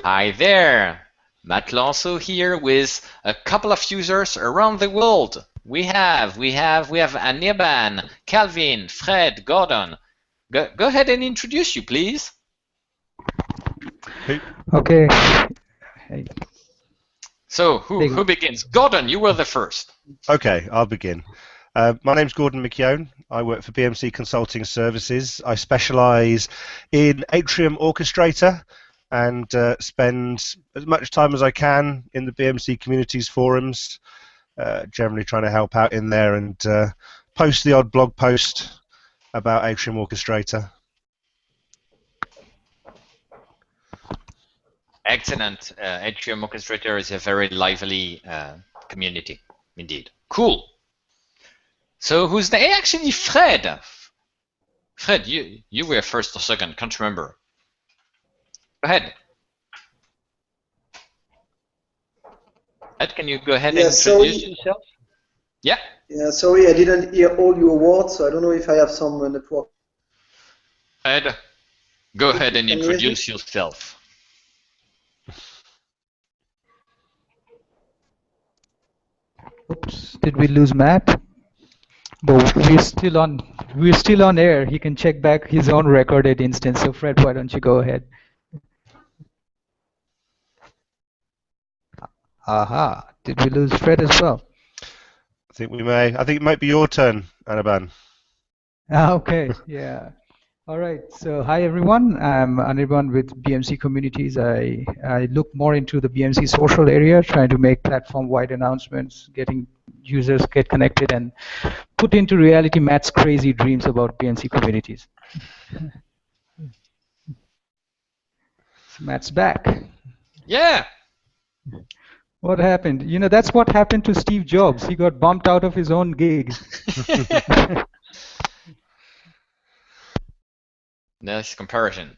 Hi there, Matt Lanso here with a couple of users around the world. We have Anirban, Calvin, Fred, Gordon. Go ahead and introduce you, please. Okay. Hey. So who begins? Gordon, you were the first. Okay, I'll begin. My name's Gordon McKeown. I work for BMC Consulting Services. I specialise in Atrium Orchestrator and spend as much time as I can in the BMC Communities forums, generally trying to help out in there and post the odd blog post about Atrium Orchestrator. Excellent. Atrium Orchestrator is a very lively community, indeed. Cool. So who's the actually Fred? Fred, you were first or second, can't remember. Go ahead. Ed, can you go ahead and introduce yourself? Yeah. Yeah, sorry, I didn't hear all your words, so I don't know if I have some network. Ed, go ahead and introduce yourself. Oops, did we lose Matt? But we're still on air. He can check back his own recorded instance. So Fred, why don't you go ahead? Aha, did we lose Fred as well? I think we may. I think it might be your turn, Anirban. Okay, yeah. All right, so hi everyone. I'm Anirban with BMC Communities. I look more into the BMC social area, trying to make platform-wide announcements, getting users get connected and put into reality Matt's crazy dreams about BMC Communities. So Matt's back. Yeah. What happened? You know, that's what happened to Steve Jobs. He got bumped out of his own gig. Nice comparison.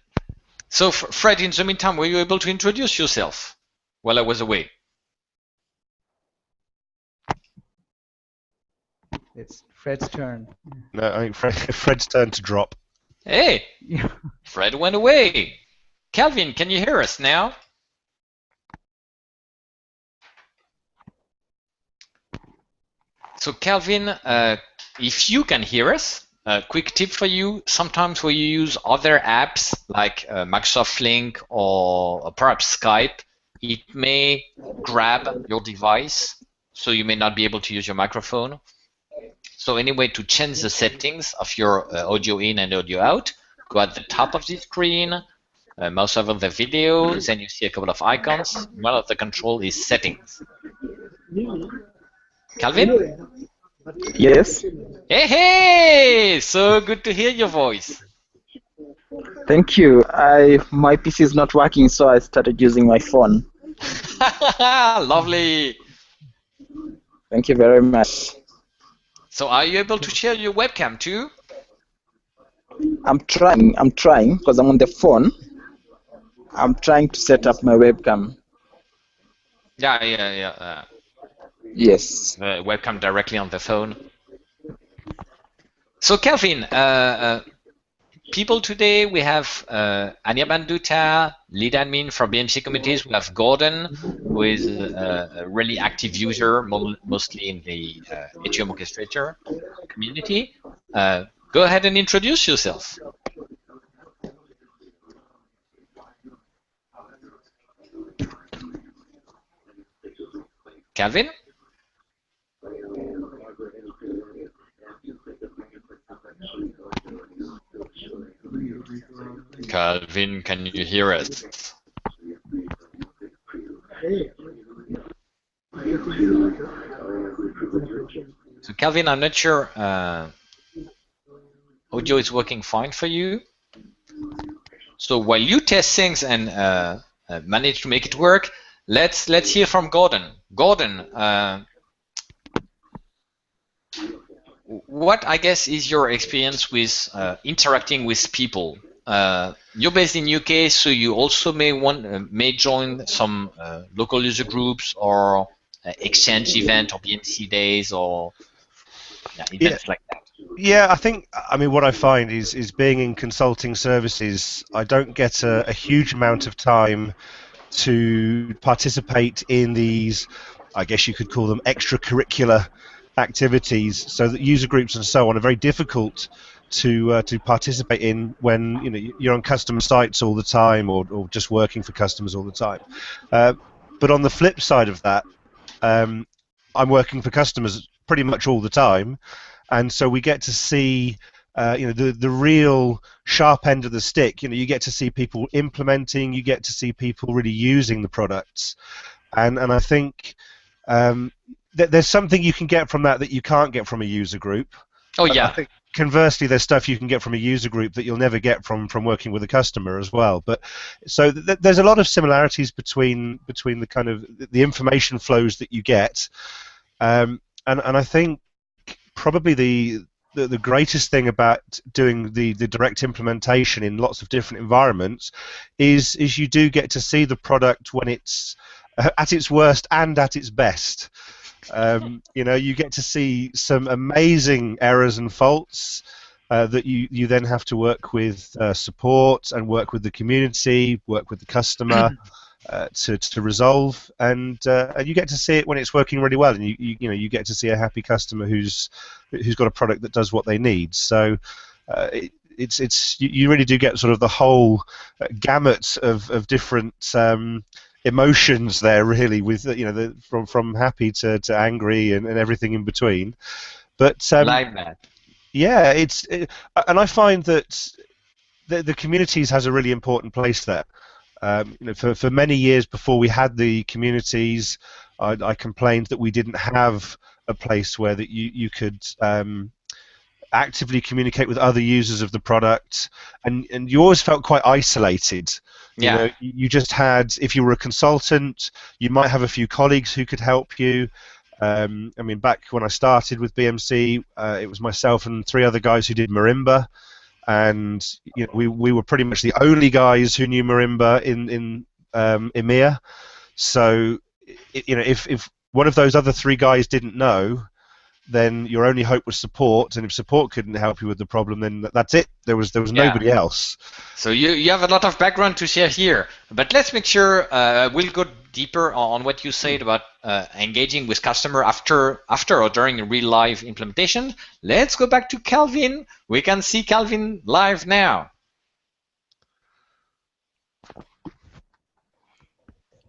So, Fred, in the meantime, were you able to introduce yourself while I was away? It's Fred's turn. No, I think Fred's turn to drop. Hey, Fred went away. Calvin, can you hear us now? So, Calvin, if you can hear us, a quick tip for you, sometimes when you use other apps like Microsoft Link or perhaps Skype, it may grab your device, so you may not be able to use your microphone. So anyway, to change the settings of your audio in and audio out, go at the top of the screen, mouse over the video, then you see a couple of icons. One of the control is settings. Calvin? Yes. Hey, so good to hear your voice. Thank you. My PC is not working, so I started using my phone. Lovely. Thank you very much. So are you able to share your webcam too? I'm trying because I'm on the phone. I'm trying to set up my webcam. Yeah. Yes. Webcam directly on the phone. So Calvin, people today, we have Anirban Dutta, lead admin for BMC Communities. We have Gordon, who is a really active user, mostly in the Atrium Orchestrator community. Go ahead and introduce yourself. Calvin? Calvin, can you hear us? So Calvin, I'm not sure audio is working fine for you. So while you test things and manage to make it work, let's hear from Gordon. Gordon, what I guess is your experience with interacting with people? You're based in UK, so you also may join some local user groups or exchange event or BMC days or events like that. Yeah, I mean, what I find is being in consulting services, I don't get a huge amount of time to participate in these, I guess you could call them extracurricular activities, so that user groups and so on are very difficult to participate in when you're on customer sites all the time, or just working for customers all the time. But on the flip side of that, I'm working for customers pretty much all the time, and so we get to see the real sharp end of the stick. You get to see people implementing, you get to see people really using the products, and I think there's something you can get from that you can't get from a user group. Oh yeah. I think conversely, there's stuff you can get from a user group that you'll never get from working with a customer as well. But so there's a lot of similarities between the kind of the information flows that you get, and I think probably the greatest thing about doing the direct implementation in lots of different environments is you do get to see the product when it's at its worst and at its best. You get to see some amazing errors and faults that you then have to work with support and work with the community, work with the customer to resolve, and you get to see it when it's working really well, and you get to see a happy customer who's got a product that does what they need. So you really do get sort of the whole gamut of different emotions there, really, with from happy to angry and everything in between. But like that. Yeah, and I find that the communities has a really important place there. For many years before we had the communities, I complained that we didn't have a place where that you could actively communicate with other users of the product, and you always felt quite isolated. Yeah. You just had, if you were a consultant, you might have a few colleagues who could help you. I mean, back when I started with BMC, it was myself and 3 other guys who did Marimba, and we were pretty much the only guys who knew Marimba in EMEA. So if one of those other 3 guys didn't know, then your only hope was support, and if support couldn't help you with the problem, then that's it. There was nobody else. So you have a lot of background to share here, but let's make sure we'll go deeper on what you said about engaging with customer after or during a real live implementation. Let's go back to Calvin. We can see Calvin live now.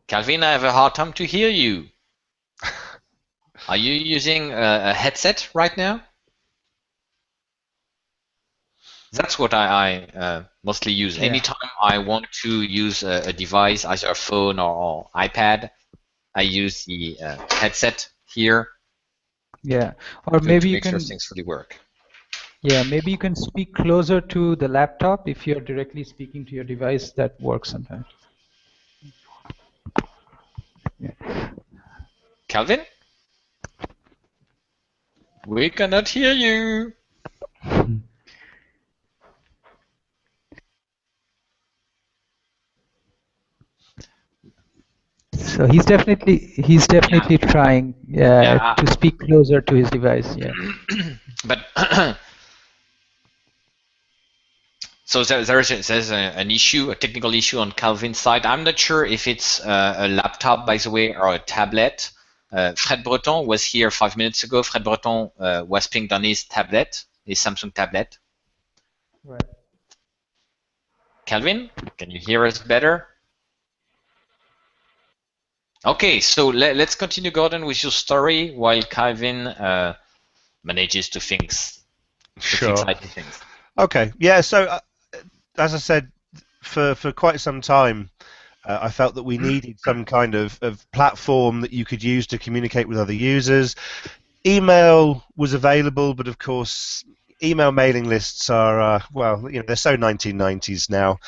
Calvin, I have a hard time to hear you. Are you using a headset right now? That's what I mostly use. Yeah. Anytime I want to use a device, either a phone or iPad, I use the headset here. Yeah, or maybe you make can sure things really work. Yeah, maybe you can speak closer to the laptop. If you're directly speaking to your device, that works sometimes. Yeah. Calvin? We cannot hear you. So he's definitely trying to speak closer to his device. Yeah. But so there's an issue, a technical issue on Calvin's side. I'm not sure if it's a laptop, by the way, or a tablet. Fred Breton was here 5 minutes ago. Fred Breton was pinged on his tablet, his Samsung tablet. Right. Calvin, can you hear us better? Okay, so let's continue, Gordon, with your story while Calvin manages to fix exciting things. Okay, yeah, so as I said, for quite some time, I felt that we needed some kind of platform that you could use to communicate with other users. Email was available, but of course, email mailing lists are, well, they're so 1990s now.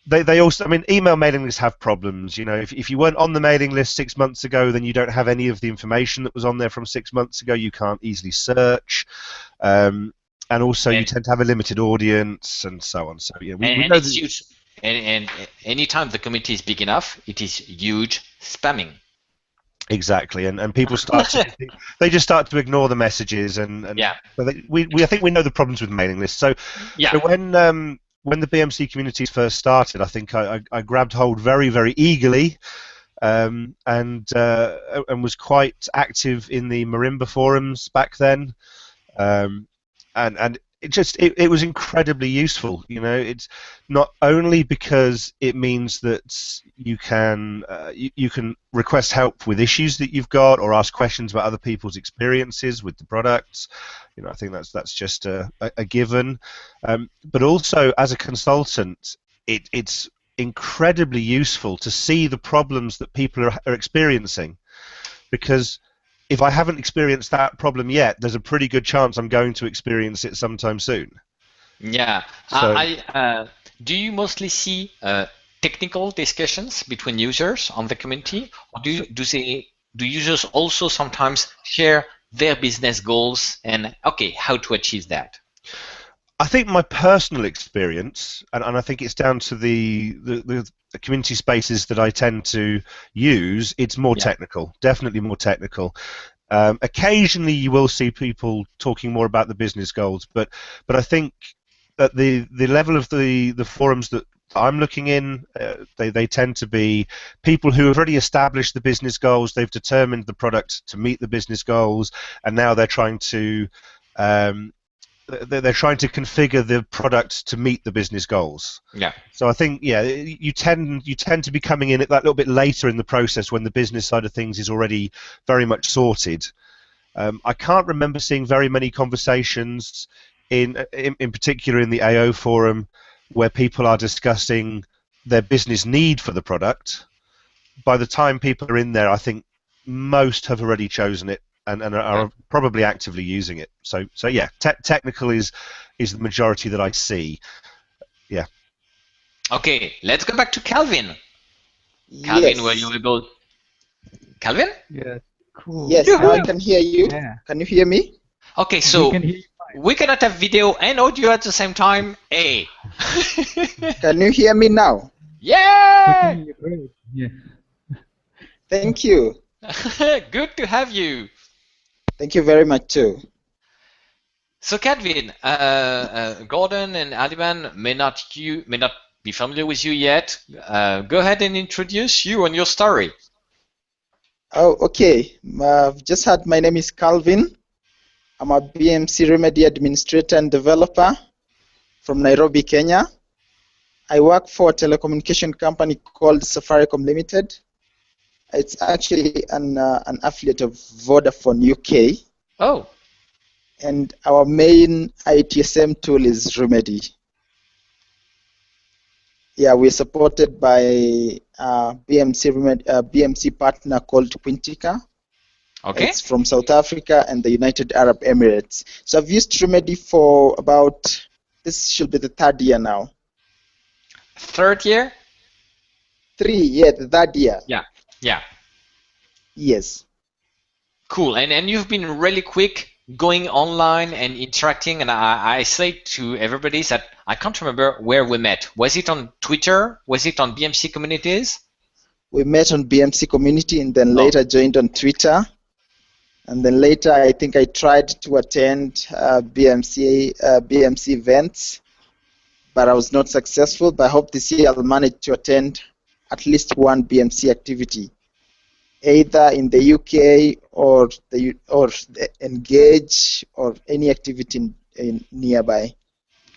They also, I mean, email mailing lists have problems. If you weren't on the mailing list 6 months ago, then you don't have any of the information that was on there from 6 months ago. You can't easily search. And also, you tend to have a limited audience, and so on. So, we know it's huge. And anytime the community is big enough, it is huge spamming. Exactly, and people they just start to ignore the messages, and yeah. So I think we know the problems with mailing lists. So, yeah. So when the BMC communities first started, I think I grabbed hold very, very eagerly, and was quite active in the Marimba forums back then, and it was incredibly useful. You know, it's not only because it means that you can you can request help with issues that you've got, or ask questions about other people's experiences with the products. You know, I think that's just a given. But also as a consultant, it's incredibly useful to see the problems that people are experiencing, because if I haven't experienced that problem yet, there's a pretty good chance I'm going to experience it sometime soon. Yeah. So, Do you mostly see technical discussions between users on the community, or do users also sometimes share their business goals and how to achieve that? I think my personal experience, and I think it's down to the community spaces that I tend to use, it's more technical, definitely more technical. Occasionally you will see people talking more about the business goals, but I think at the level of the forums that I'm looking in, they tend to be people who have already established the business goals, they've determined the product to meet the business goals, and now they're trying to configure the product to meet the business goals. Yeah. So I think you tend to be coming in at that little bit later in the process when the business side of things is already very much sorted. I can't remember seeing very many conversations in particular in the AO forum where people are discussing their business need for the product. By the time people are in there, I think most have already chosen it and are probably actively using it. So yeah, technical is the majority that I see. Yeah. Okay, let's go back to Calvin. Calvin, were you able? Calvin? Yeah. Cool. Yes, now I can hear you. Yeah. Can you hear me? Okay, so we cannot have video and audio at the same time. Can you hear me now? Yeah. Yeah. Thank you. Good to have you. Thank you very much too. So Calvin, Gordon and Aliban may not be familiar with you yet. Go ahead and introduce you and your story. Oh, okay. I've just heard my name is Calvin. I'm a BMC Remedy administrator and developer from Nairobi, Kenya. I work for a telecommunication company called Safaricom Limited. It's actually an affiliate of Vodafone UK. Oh. And our main ITSM tool is Remedy. Yeah, we're supported by BMC partner called Quintica. Okay. It's from South Africa and the United Arab Emirates. So I've used Remedy for about, this should be the third year now. Third year? The third year. Yeah. Yes. Cool. And you've been really quick going online and interacting, and I say to everybody that I can't remember where we met. Was it on Twitter? Was it on BMC Communities? We met on BMC Community and then later joined on Twitter. And then later I think I tried to attend BMC events, but I was not successful. But I hope this year I'll manage to attend at least one BMC activity, either in the UK or the Engage or any activity in nearby.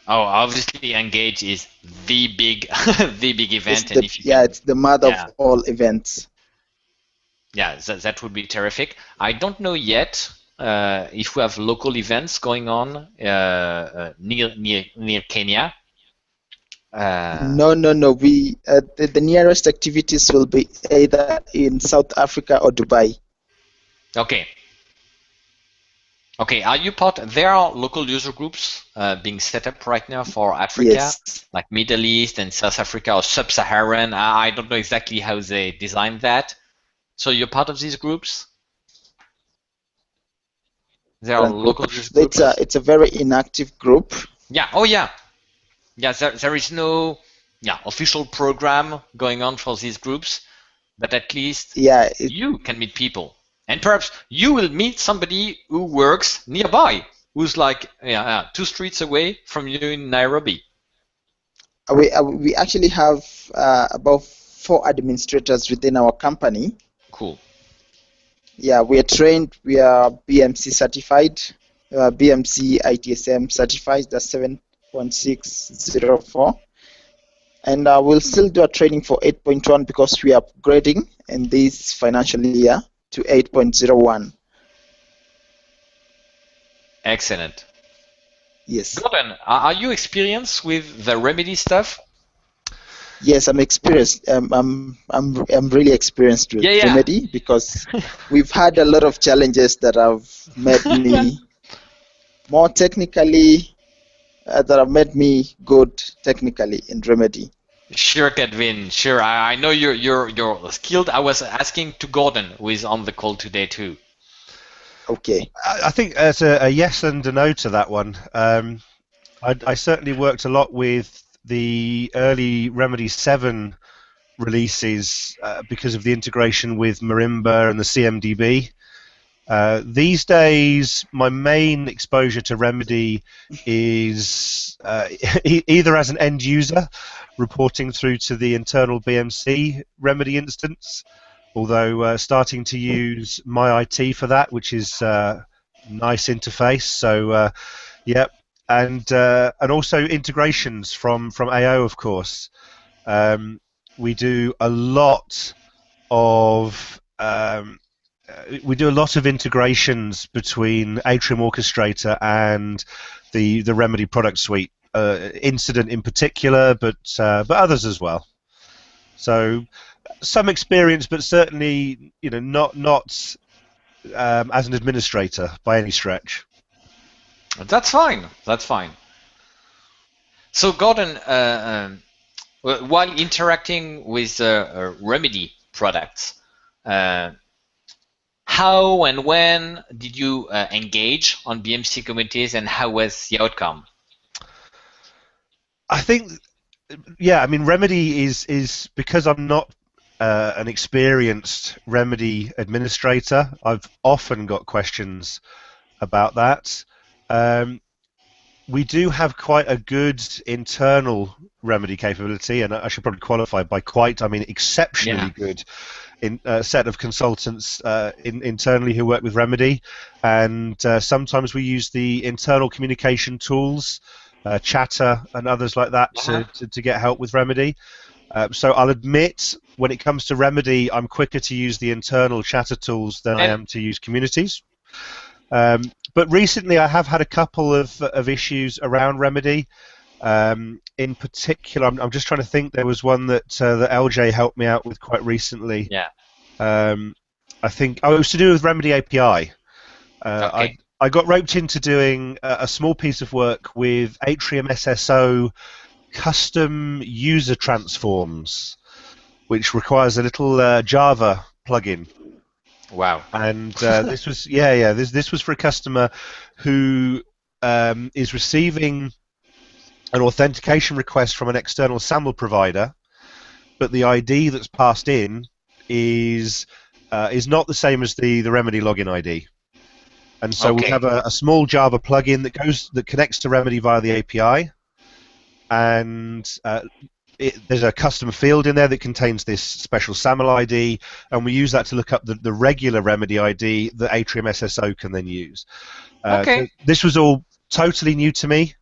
Oh, obviously Engage is the big event. It's the mother of all events. Yeah, that would be terrific. I don't know yet if we have local events going on near Kenya. No. We the nearest activities will be either in South Africa or Dubai. Okay. Are you part? There are local user groups being set up right now for Africa, like Middle East and South Africa or Sub-Saharan. I don't know exactly how they designed that. So you're part of these groups? There are local user groups. It's a very inactive group. Yeah. Oh yeah. Yeah. There is no official program going on for these groups, but at least you can meet people. And perhaps you will meet somebody who works nearby, who's like 2 streets away from you in Nairobi. we actually have about 4 administrators within our company. Cool. Yeah, we are trained. We are BMC certified, BMC ITSM certified. That's 7.604. And we'll still do a training for 8.1 because we are upgrading in this financial year to 8.01. Excellent. Yes. Gordon, are you experienced with the remedy stuff? Yes, I'm experienced. I'm really experienced with remedy because we've had a lot of challenges that have made me more technically, that have made me good technically in remedy. Sure, Kedvin. Sure, I know you're skilled. I was asking to Gordon, who is on the call today too. Okay. I think there's a yes and a no to that one. I certainly worked a lot with the early Remedy 7 releases because of the integration with Marimba and the CMDB. These days, my main exposure to Remedy is either as an end user, reporting through to the internal BMC Remedy instance, although starting to use my IT for that, which is nice interface. So, yep. And also integrations from AO, of course. We do a lot of integrations between Atrium Orchestrator and the Remedy product suite, Incident in particular, but others as well. So some experience, but certainly not as an administrator by any stretch. That's fine. That's fine. So Gordon, while interacting with Remedy products, how and when did you engage on BMC communities, and how was the outcome? I think, yeah, I mean, Remedy is because I'm not an experienced Remedy administrator, I've often got questions about that. We do have quite a good internal Remedy capability, and I should probably qualify by quite, I mean exceptionally good in set of consultants internally who work with Remedy, and sometimes we use the internal communication tools, Chatter and others like that to get help with Remedy. So I'll admit, when it comes to Remedy, I'm quicker to use the internal Chatter tools than I am to use Communities. But recently I have had a couple of issues around Remedy. In particular, I'm just trying to think, there was one that LJ helped me out with quite recently. Yeah. I think it was to do with Remedy API. Okay. I got roped into doing a small piece of work with Atrium SSO custom user transforms, which requires a little Java plugin. Wow. And this was this was for a customer who is receiving an authentication request from an external SAML provider, but the ID that's passed in is not the same as the Remedy login ID. And so we have a small Java plugin that connects to Remedy via the API, and there's a custom field in there that contains this special SAML ID, and we use that to look up the regular Remedy ID that Atrium SSO can then use. So this was all totally new to me.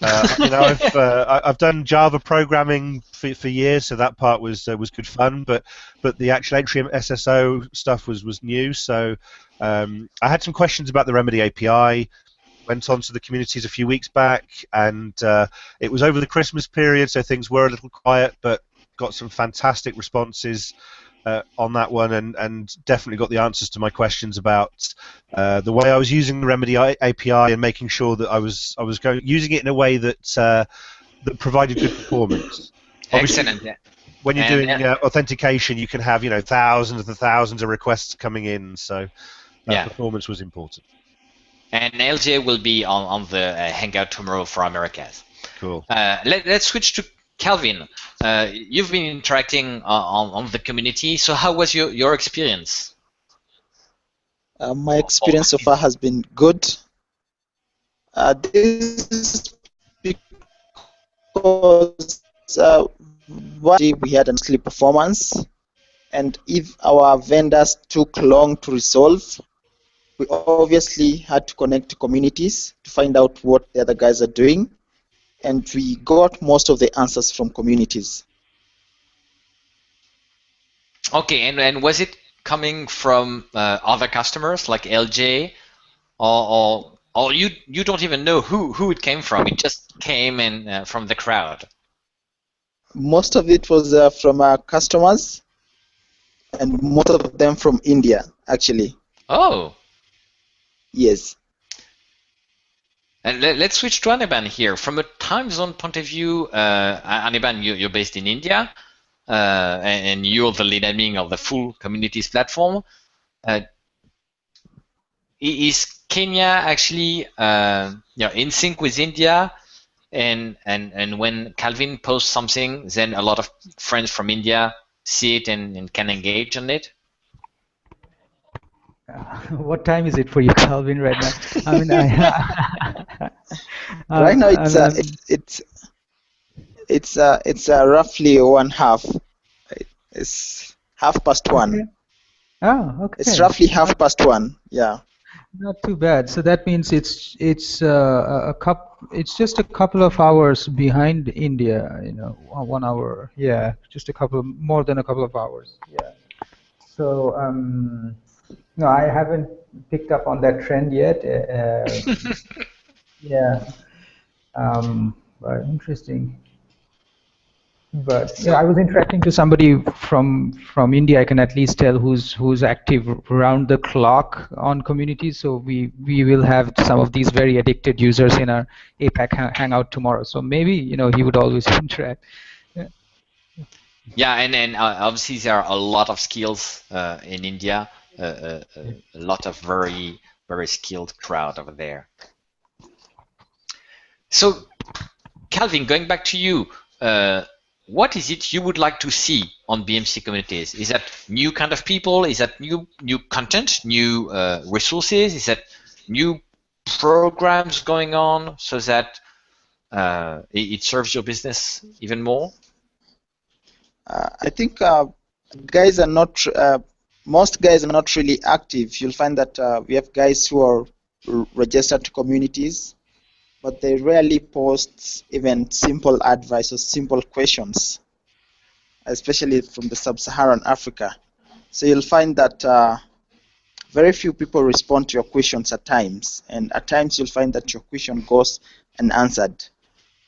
I've done Java programming for years, so that part was good fun. But the actual Atrium SSO stuff was new. So I had some questions about the Remedy API. Went on to the communities a few weeks back, and it was over the Christmas period, so things were a little quiet, but got some fantastic responses on that one, and definitely got the answers to my questions about the way I was using the Remedy API and making sure that I was using it in a way that that provided good performance. Excellent. When you're doing authentication, you can have thousands and thousands of requests coming in, so performance was important. And LJ will be on the Hangout tomorrow for Americas. Cool. Let's switch to Calvin. You've been interacting on the community, so how was your experience? My experience so far has been good. This is because So one day we had a monthly performance, and if our vendors took long to resolve, we obviously had to connect to communities to find out what the other guys are doing, and we got most of the answers from communities. Okay, and was it coming from other customers like LJ, or you don't even know who it came from? It just came in from the crowd. Most of it was from our customers, and most of them from India, actually. Oh. Yes. And let's switch to Anirban here. From a time zone point of view, Anirban, you're based in India, and you're the lead admin of the full communities platform. Is Kenya actually in sync with India? And when Calvin posts something, then a lot of friends from India see it and can engage on it? What time is it for you, Calvin, right now? I mean, right now it's roughly 1/2. It's 1:30. Okay. Oh, okay. It's roughly 1:30. Yeah. Not too bad. So that means it's just a couple of hours behind India. 1 hour. Yeah, just more than a couple of hours. Yeah. So no, I haven't picked up on that trend yet. Yeah. But interesting. But I was interacting to somebody from India. I can at least tell who's active around the clock on communities. So we will have some of these very addicted users in our APAC hangout tomorrow. So maybe he would always interact. Yeah, and obviously there are a lot of skills in India. A lot of very skilled crowd over there. So, Calvin, going back to you. What is it you would like to see on BMC Communities? Is that new kind of people? Is that new content, new resources? Is that new programs going on so that it serves your business even more? I think guys are not. Most guys are not really active. You'll find that we have guys who are registered to communities, but they rarely post even simple advice or simple questions, especially from the sub-Saharan Africa. So you'll find that very few people respond to your questions at times, and at times you'll find that your question goes unanswered.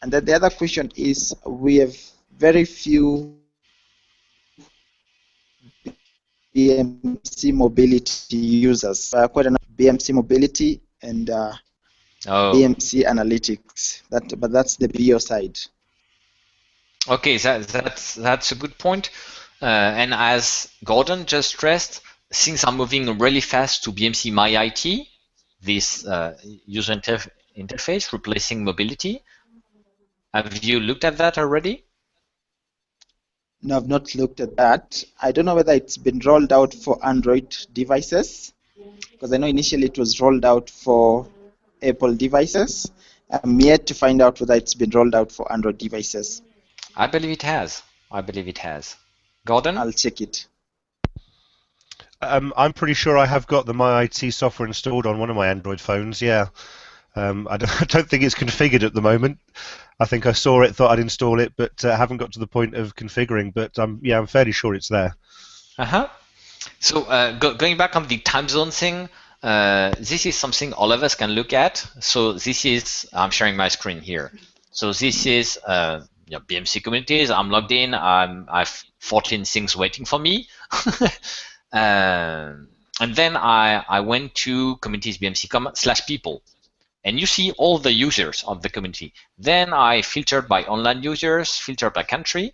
And then the other question is we have very few BMC mobility users, quite enough BMC mobility and BMC analytics. But that's the BO side. Okay, that's a good point. And as Gordon just stressed, things are moving really fast to BMC My IT, this user interface replacing mobility. Have you looked at that already? No, I've not looked at that. I don't know whether it's been rolled out for Android devices, because I know initially it was rolled out for Apple devices. I'm yet to find out whether it's been rolled out for Android devices. I believe it has. Gordon? I'll check it. I'm pretty sure I have got the My IT software installed on one of my Android phones, yeah. I don't think it's configured at the moment. I think I saw it, thought I'd install it, but haven't got to the point of configuring. But I'm fairly sure it's there. So going back on the time zone thing, this is something all of us can look at. So this is, I'm sharing my screen here. So this is BMC Communities. I'm logged in. I've 14 things waiting for me. And then I went to communities BMC.com/people. And you see all the users of the community. Then I filtered by online users, filtered by country.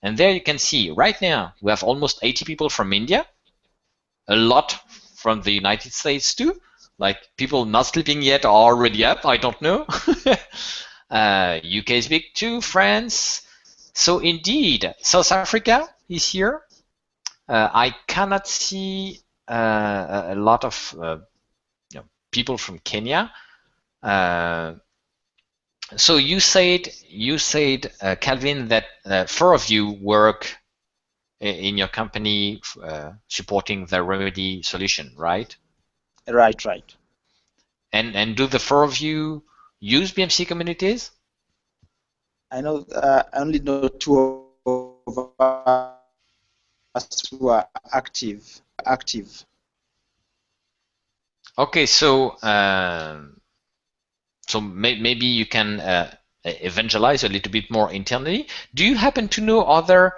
And there you can see right now we have almost 80 people from India, a lot from the United States too, like people not sleeping yet are already up, I don't know. UK is big too, France. So indeed, South Africa is here. I cannot see a lot of people from Kenya. So you said, Calvin, that 4 of you work in your company supporting the remedy solution, right? Right. And do the 4 of you use BMC Communities? I know I only know 2 of us who are active. Okay, so maybe you can evangelize a little bit more internally. Do you happen to know other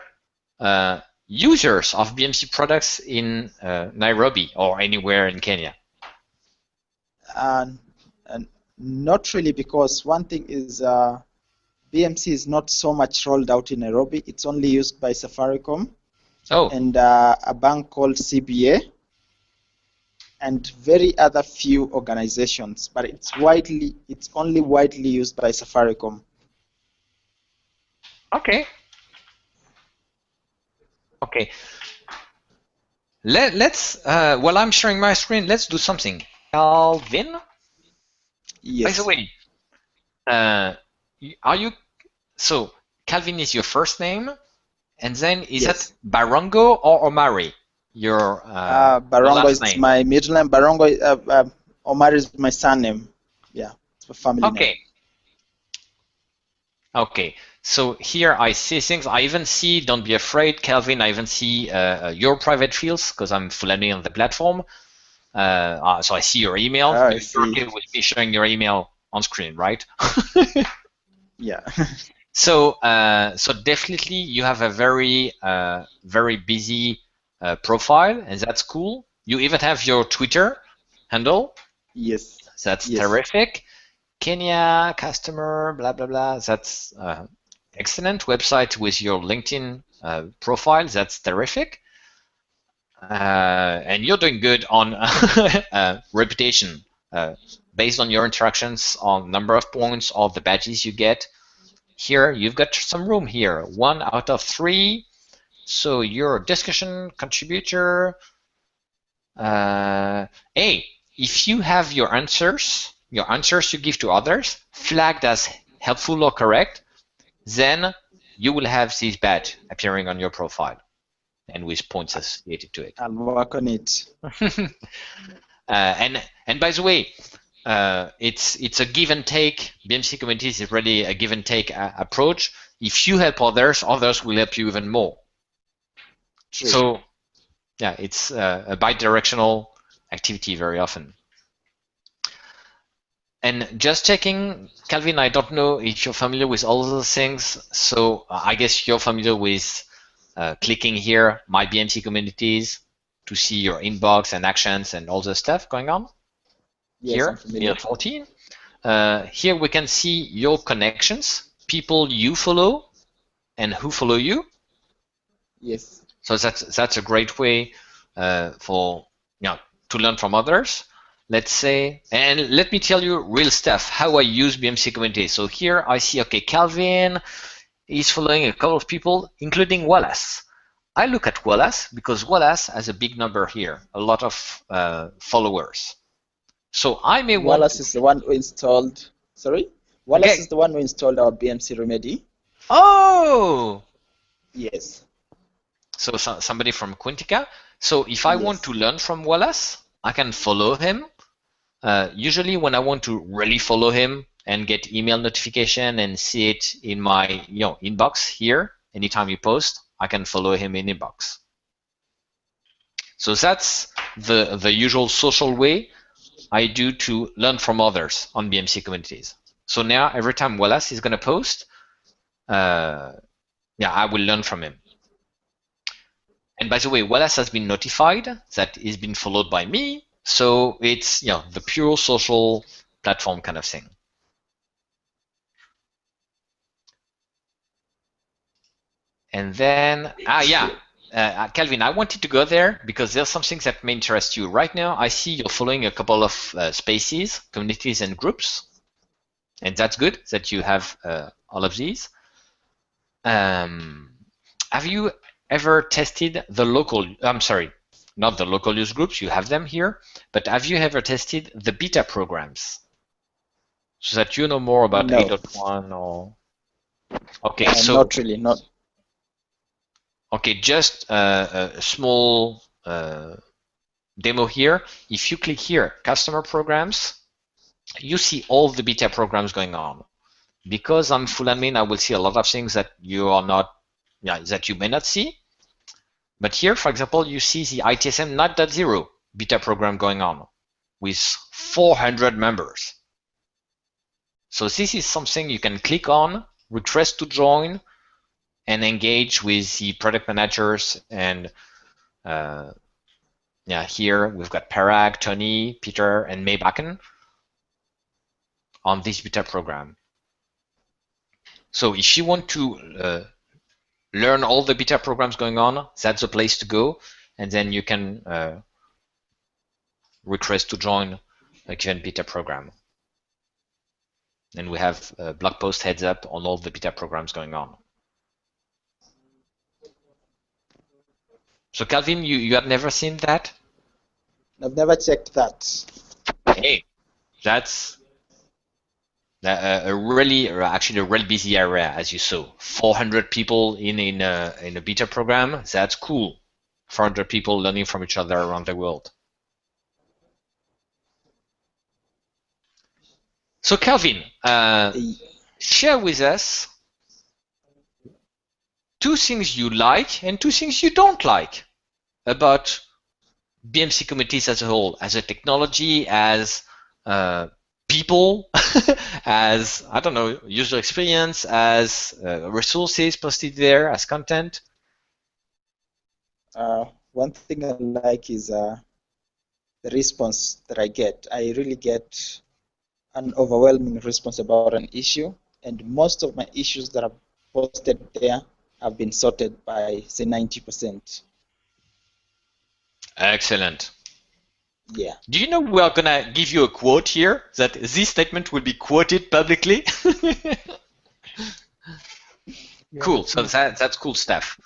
users of BMC products in Nairobi or anywhere in Kenya? And not really, because one thing is BMC is not so much rolled out in Nairobi. It's only used by Safaricom and a bank called CBA and very other few organizations, but it's only widely used by Safaricom. Okay. Let's while I'm sharing my screen, let's do something. Calvin? Yes. By the way, are you, so Calvin is your first name, and then is that Barongo or Omari? Your Barongo is name? my middle name. Barongo, Omari is my surname. Yeah, it's my family name. Okay, so here I see things. I even see, don't be afraid, Calvin, I even see your private fields because I'm fully on the platform. So I see your email. You're okay with me showing your email on screen, right? Yeah. So definitely you have a very very busy profile, and that's cool. You even have your Twitter handle. Yes. That's terrific. Kenya customer, blah blah blah. That's excellent. Website with your LinkedIn profile. That's terrific. And you're doing good on reputation based on your interactions, on number of points, all the badges you get. Here you've got some room here. 1 out of 3. So you're a discussion contributor. Hey, if you have your answers you give to others flagged as helpful or correct, then you will have this badge appearing on your profile and with points associated to it. I'll work on it. And by the way, it's a give and take. BMC Communities is really a give and take approach. If you help others will help you even more. True. So yeah, it's a bi-directional activity very often. And just checking, Calvin, I don't know if you're familiar with all those things. So I guess you're familiar with clicking here, My BMC Communities, to see your inbox and actions and all the stuff going on. Yes, here, 14. Here we can see your connections, people you follow, and who follow you. Yes. So that's a great way for to learn from others. Let's say, and let me tell you real stuff, how I use BMC Communities. So here I see, okay, Calvin is following a couple of people, including Wallace. I look at Wallace because Wallace has a big number here, a lot of followers. So I may want. Wallace is the one who installed. Sorry, Wallace is the one who installed our BMC remedy. Oh. Yes. So somebody from Quintica. So if I want to learn from Wallace, I can follow him. Usually when I want to really follow him and get email notification and see it in my inbox here, anytime you post, I can follow him in inbox. So that's the usual social way I do to learn from others on BMC Communities. So now every time Wallace is going to post, I will learn from him. And by the way, Wallace has been notified that he's been followed by me. So it's the pure social platform kind of thing. And then Calvin, I wanted to go there because there's something that may interest you. Right now, I see you're following a couple of spaces, communities, and groups, and that's good that you have all of these. Have you ever tested the local? I'm sorry. Not the local use groups, you have them here, but have you ever tested the beta programs? so that you know more about No. 8.1 or? Okay, so not really, not. okay, just a small demo here. If you click here, customer programs, you see all the beta programs going on. Because I'm full admin, I will see a lot of things that you are not, that you may not see. But here, for example, you see the ITSM 9.0 beta program going on with 400 members. So this is something you can click on, request to join, and engage with the product managers. And here we've got Parag, Tony, Peter, and May Bakken on this beta program. So if you want to learn all the beta programs going on, that's the place to go. And then you can request to join a given beta program. And we have a blog post heads up on all the beta programs going on. So Calvin, you have never seen that? I've never checked that. Hey, that's a really busy area, as you saw. 400 people in a beta program. That's cool. 400 people learning from each other around the world. So Calvin, share with us 2 things you like and 2 things you don't like about BMC communities as a whole, as a technology, as people, as, I don't know, user experience, as resources posted there, as content. One thing I like is the response that I get. I really get an overwhelming response about an issue, and most of my issues that are posted there have been sorted by, say, 90%. Excellent. Yeah. Do you know we are gonna give you a quote here that this statement will be quoted publicly? Cool. So that's cool stuff.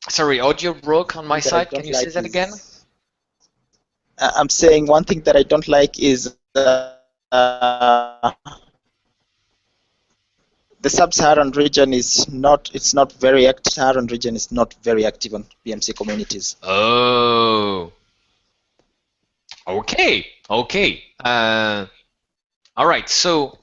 Sorry, audio broke on my side. Can you say that again? I'm saying one thing that I don't like is the sub-Saharan region is not. It's not very active. Saharan region is not very active on BMC communities. Oh. Okay. Okay. All right. So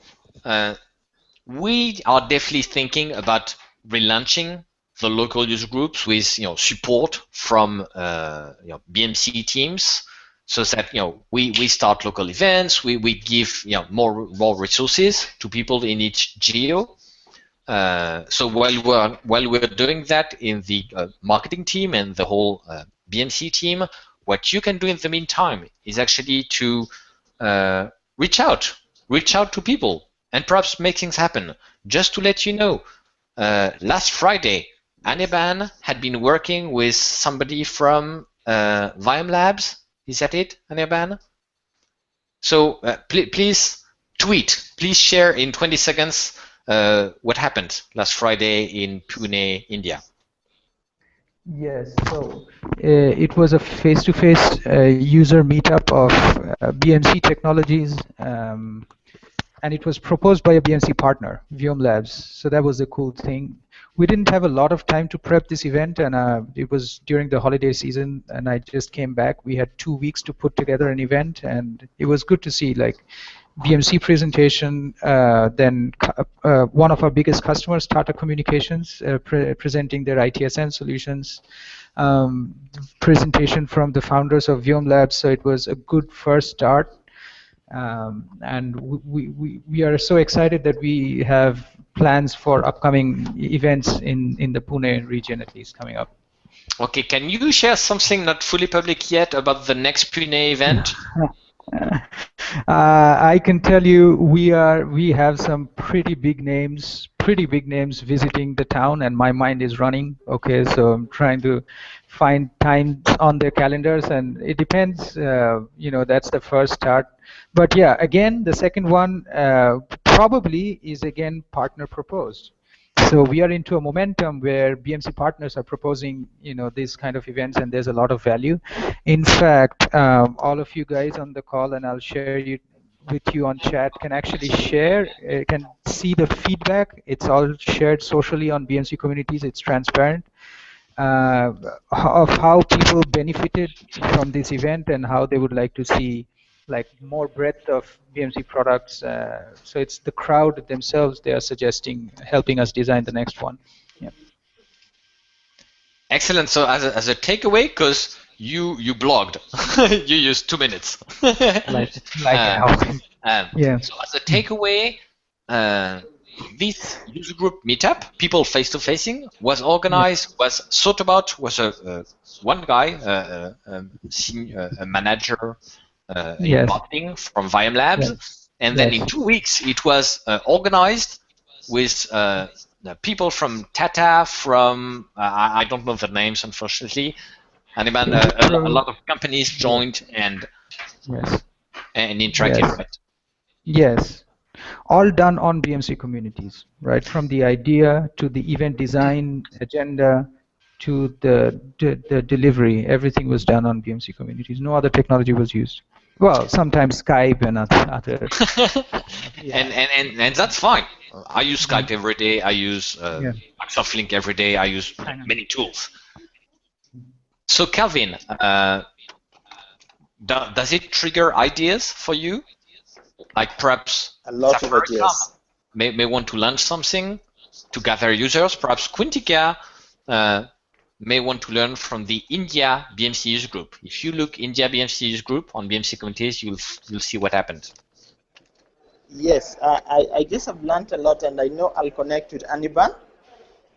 we are definitely thinking about relaunching the local user groups with support from BMC teams, so that we start local events, we give more resources to people in each geo. So while we're doing that in the marketing team and the whole BMC team, what you can do in the meantime is actually to reach out to people and perhaps make things happen. Just to let you know, last Friday, Anirban had been working with somebody from Viome Labs. Is that it, Anirban? So please tweet, please share in 20 seconds what happened last Friday in Pune, India. Yes, so it was a face-to-face user meetup of BMC technologies, and it was proposed by a BMC partner, Viome Labs. So that was the cool thing. We didn't have a lot of time to prep this event, and it was during the holiday season, and I just came back. We had 2 weeks to put together an event, and it was good to see like BMC presentation, then one of our biggest customers, Tata Communications, presenting their ITSM solutions, presentation from the founders of Viome Labs. So it was a good first start. And we are so excited that we have plans for upcoming events in the Pune region, at least, coming up. Okay, can you share something not fully public yet about the next Pune event? I can tell you we have some pretty big names visiting the town, and my mind is running. Okay, so I'm trying to find time on their calendars, and it depends. That's the first start. But yeah, again, the second one probably is again partner proposed. So we are into a momentum where BMC partners are proposing, these kind of events, and there's a lot of value. In fact, all of you guys on the call, and I'll share you with you on chat, can actually share, can see the feedback. It's all shared socially on BMC communities. It's transparent. Of how people benefited from this event and how they would like to see like more breadth of BMC products. So it's the crowd themselves, they are suggesting, helping us design the next one. Yeah. Excellent. So as a takeaway, because you blogged, you used 2 minutes. Yeah. So as a takeaway, this user group meetup, people face-to-facing, was organized, was thought about, was one guy, a manager in marketing from Viam Labs, and then in 2 weeks it was organized with people from Tata, from I don't know the names unfortunately, and even a lot of companies joined and interacted. Right? Yes. All done on BMC communities, right? From the idea to the event design agenda to the delivery, everything was done on BMC communities. No other technology was used. Well, sometimes Skype and other. And that's fine. I use Skype every day. I use Microsoft Link every day. I use many tools. So Calvin, does it trigger ideas for you? Like perhaps a lot of ideas. May want to launch something to gather users. Perhaps Quintica may want to learn from the India BMC user group. If you look India BMC user group on BMC communities, you'll see what happened. Yes, I guess I've learned a lot, and I know I'll connect with Aniban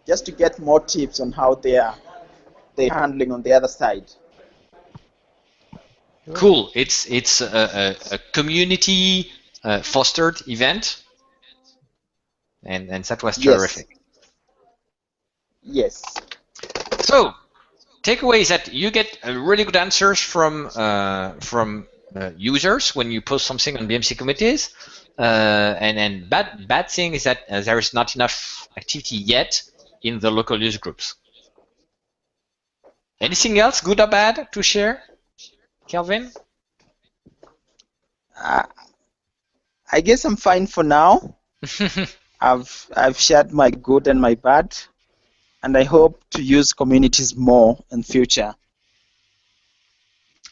just to get more tips on how they're handling on the other side. Cool. It's a community fostered event, and that was terrific. Yes. So, takeaway is that you get really good answers from users when you post something on BMC communities, and bad thing is that there is not enough activity yet in the local user groups. Anything else, good or bad, to share? Kelvin? I guess I'm fine for now. I've shared my good and my bad, and I hope to use communities more in future.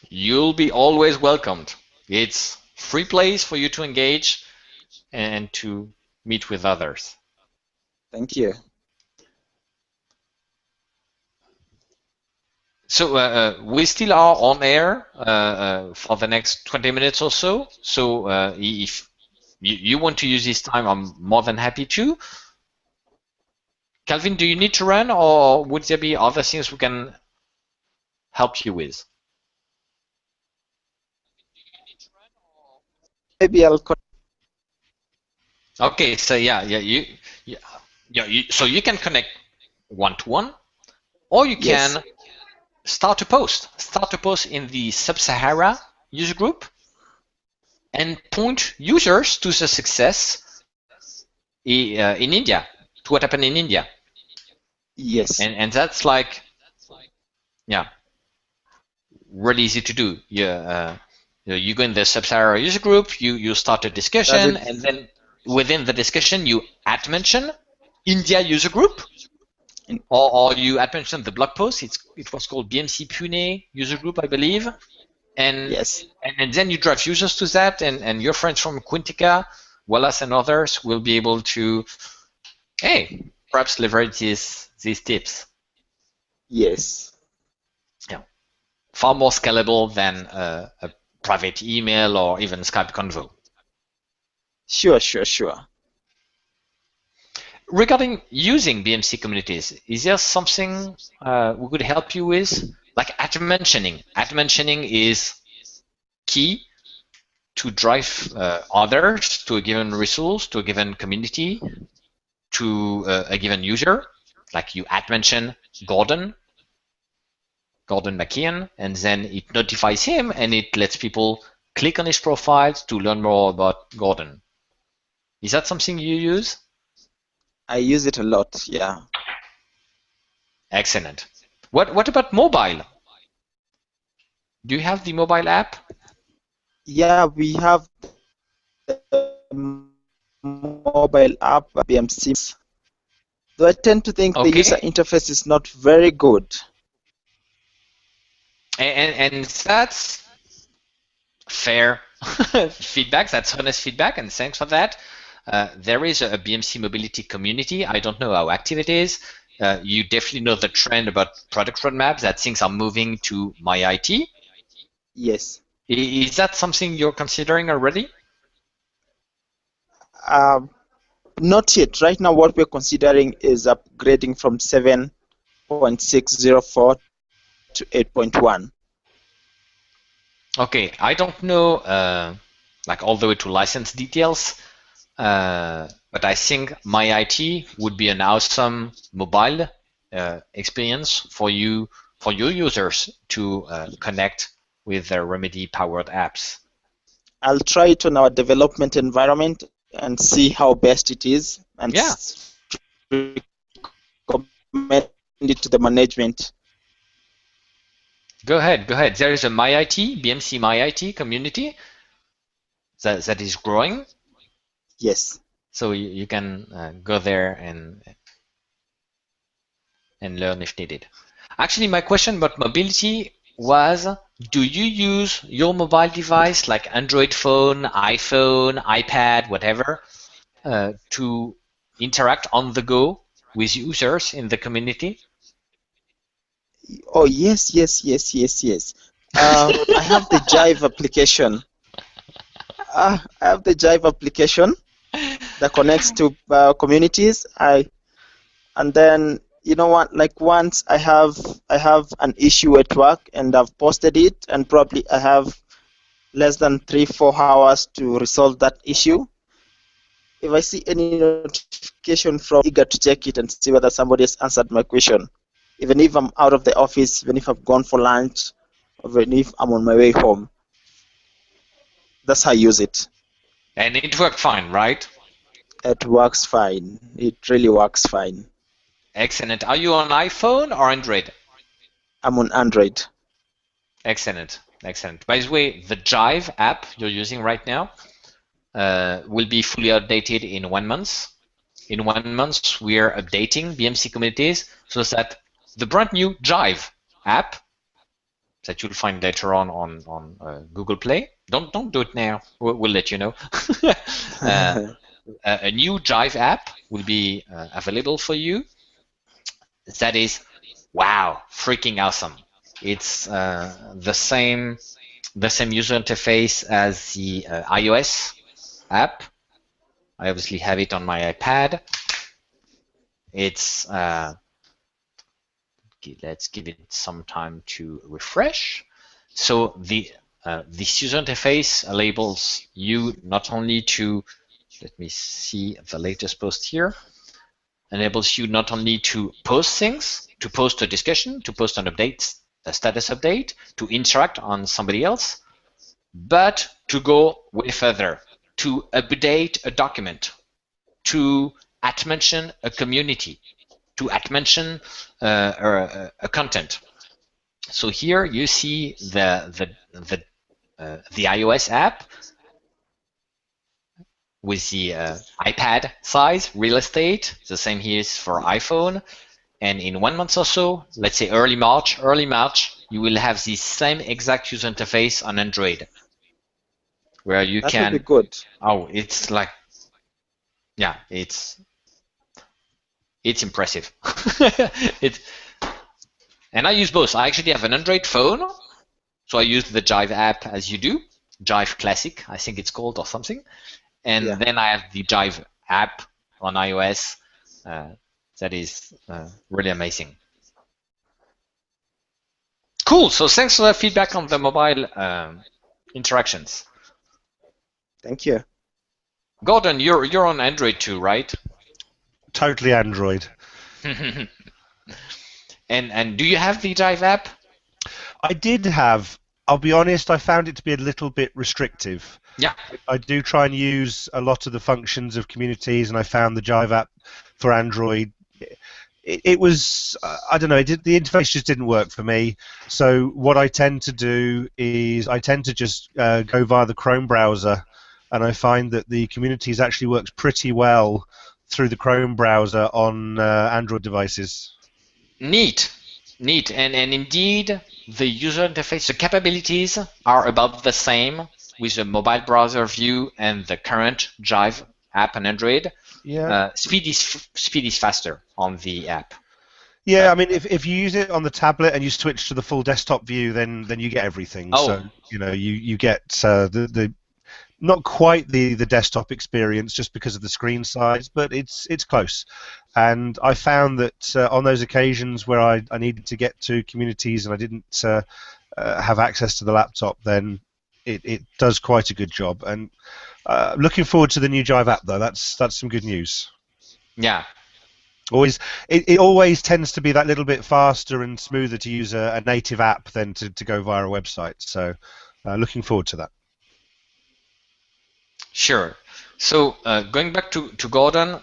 You'll be always welcomed. It's free place for you to engage and to meet with others. Thank you. So we still are on air for the next 20 minutes or so. So if you want to use this time, I'm more than happy to. Calvin, do you need to run, or would there be other things we can help you with? Maybe I'll. Okay, so so you can connect one-to-one, or you can start a post in the Sub-Sahara user group and point users to the success in India, to what happened in India. Yes. And that's like, really easy to do. You go in the Sub-Sahara user group, you start a discussion, and then within the discussion you mention India user group. Or you had mentioned the blog post. It was called BMC Pune user group, I believe. And and then you drive users to that, and your friends from Quintica, Wallace, and others will be able to, perhaps leverage these tips. Yes. Yeah. Far more scalable than a private email or even Skype Convo. Sure. Regarding using BMC communities, is there something we could help you with? Like ad mentioning. Ad mentioning is key to drive others to a given resource, to a given community, to a given user. Like you ad mention Gordon McKeon, and then it notifies him and it lets people click on his profile to learn more about Gordon. Is that something you use? I use it a lot, yeah. Excellent. What about mobile? Do you have the mobile app? Yeah, we have the mobile app BMC. Though I tend to think the user Okay. interface is not very good. And that's fair feedback. That's honest feedback, and thanks for that. There is a BMC mobility community. I don't know how active it is. You definitely know the trend about product roadmaps, that things are moving to MyIT. Yes. Is that something you're considering already? Not yet. Right now, what we're considering is upgrading from 7.604 to 8.1. Okay, I don't know like all the way to license details, but I think MyIT would be an awesome mobile experience for you, for your users to connect with their Remedy-powered apps. I'll try it on our development environment and see how best it is, and Yeah. recommend it to the management. Go ahead, go ahead. There is a MyIT, BMC MyIT community that is growing. Yes. So you can go there and learn if needed. Actually, my question about mobility was, do you use your mobile device, like Android phone, iPhone, iPad, whatever, to interact on the go with users in the community? Oh, yes. I have the Jive application. I have the Jive application that connects to communities. And then, you know what, like once I have an issue at work and I've posted it, and probably I have less than 3-4 hours to resolve that issue. If I see any notification from, eager to check it and see whether somebody has answered my question, even if I'm out of the office, even if I've gone for lunch, or even if I'm on my way home. That's how I use it. And it worked fine, right? It works fine. It really works fine. Excellent. Are you on iPhone or Android? I'm on Android. Excellent, excellent. By the way, the Jive app you're using right now will be fully updated in 1 month. In 1 month, we're updating BMC Communities so that the brand new Jive app that you'll find later on Google Play. Don't do it now. We'll let you know. A new Jive app will be available for you. That is, wow, freaking awesome. It's the same user interface as the iOS app. I obviously have it on my iPad. It's let's give it some time to refresh. So this user interface enables you not only to, let me see the latest post here, enables you not only to post things, to post a discussion, to post an update, a status update, to interact on somebody else, but to go way further, to update a document, to mention a community, to mention a content. So here you see the iOS app with the iPad size, real estate. The same here is for iPhone. And in 1 month or so, let's say early March, you will have the same exact user interface on Android, where you That can. would be good. Oh, it's like, yeah, it's impressive. And I use both. I actually have an Android phone, so I use the Jive app as you do, Jive Classic, I think it's called, or something. And then I have the Jive app on iOS. That is really amazing. Cool. So thanks for the feedback on the mobile interactions. Thank you. Gordon, you're on Android too, right? Totally Android. And do you have the Jive app? I did have. I'll be honest, I found it to be a little bit restrictive. Yeah. I do try and use a lot of the functions of communities, and I found the Jive app for Android. It was, I don't know, the interface just didn't work for me. So what I tend to do is I tend to just go via the Chrome browser, and I find that the Communities actually works pretty well through the Chrome browser on Android devices. Neat, and indeed the user interface, the capabilities are about the same with the mobile browser view and the current Jive app on Android. Yeah. Speed is faster on the app. Yeah, I mean, if you use it on the tablet and you switch to the full desktop view, then you get everything. Oh. So you get the not quite the desktop experience just because of the screen size, but it's close. And I found that on those occasions where I needed to get to Communities and I didn't have access to the laptop, then it does quite a good job. And looking forward to the new Jive app, though. That's some good news. Yeah. It always tends to be that little bit faster and smoother to use a native app than to go via a website. So looking forward to that. Sure. So going back to Gordon,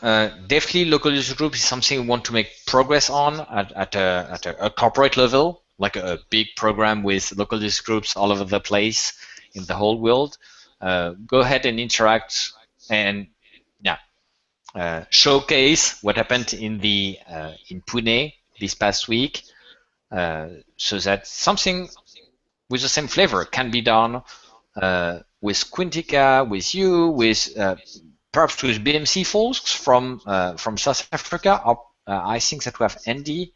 definitely local user group is something we want to make progress on at a corporate level, like a big program with local user groups all over the place in the whole world. Go ahead and interact and showcase what happened in Pune this past week, so that something with the same flavor can be done with Quintica, with you, with perhaps with BMC folks from South Africa. I think that we have Andy.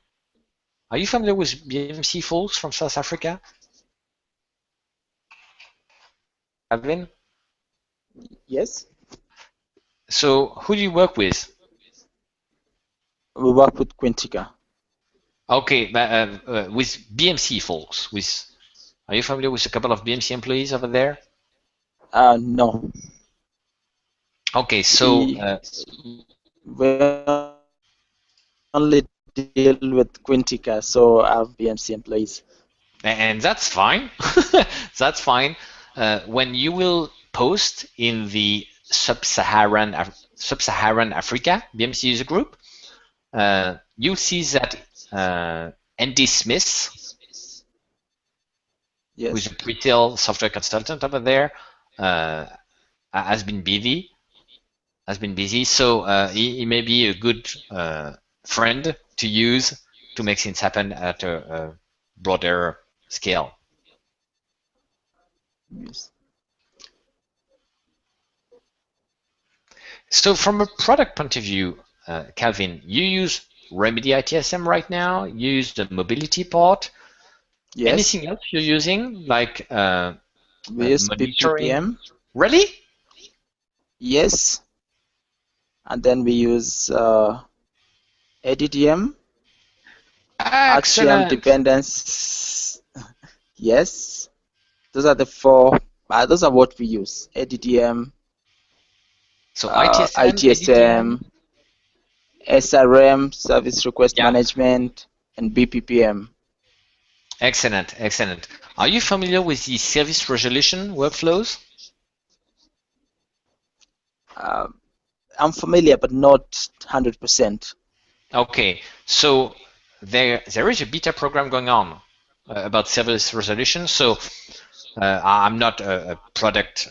Are you familiar with BMC folks from South Africa? Calvin? Yes. So who do you work with? We work with Quintica. Okay, with BMC folks. Are you familiar with a couple of BMC employees over there? No. Okay, so we only deal with Quintica, so I have BMC employees. And that's fine. That's fine. When you will post in the Sub-Saharan Africa BMC user group, you see that Andy Smith, Yes. who's a retail software consultant over there, has been busy. So he may be a good friend to use to make things happen at a broader scale. Yes. So from a product point of view, Calvin, you use Remedy ITSM right now. You use the mobility part. Yes. Anything else you're using, like we use monitoring? BPPM. Really? Yes. And then we use ADDM. Excellent. Axiom dependence. Yes. Those are the four. Those are what we use. ADDM. So ITSM, ITSM, SRM, Service Request Yeah. Management, and BPPM. Excellent, excellent. Are you familiar with the service resolution workflows? I'm familiar, but not 100%. Okay, so there is a beta program going on about service resolution. So I'm not a product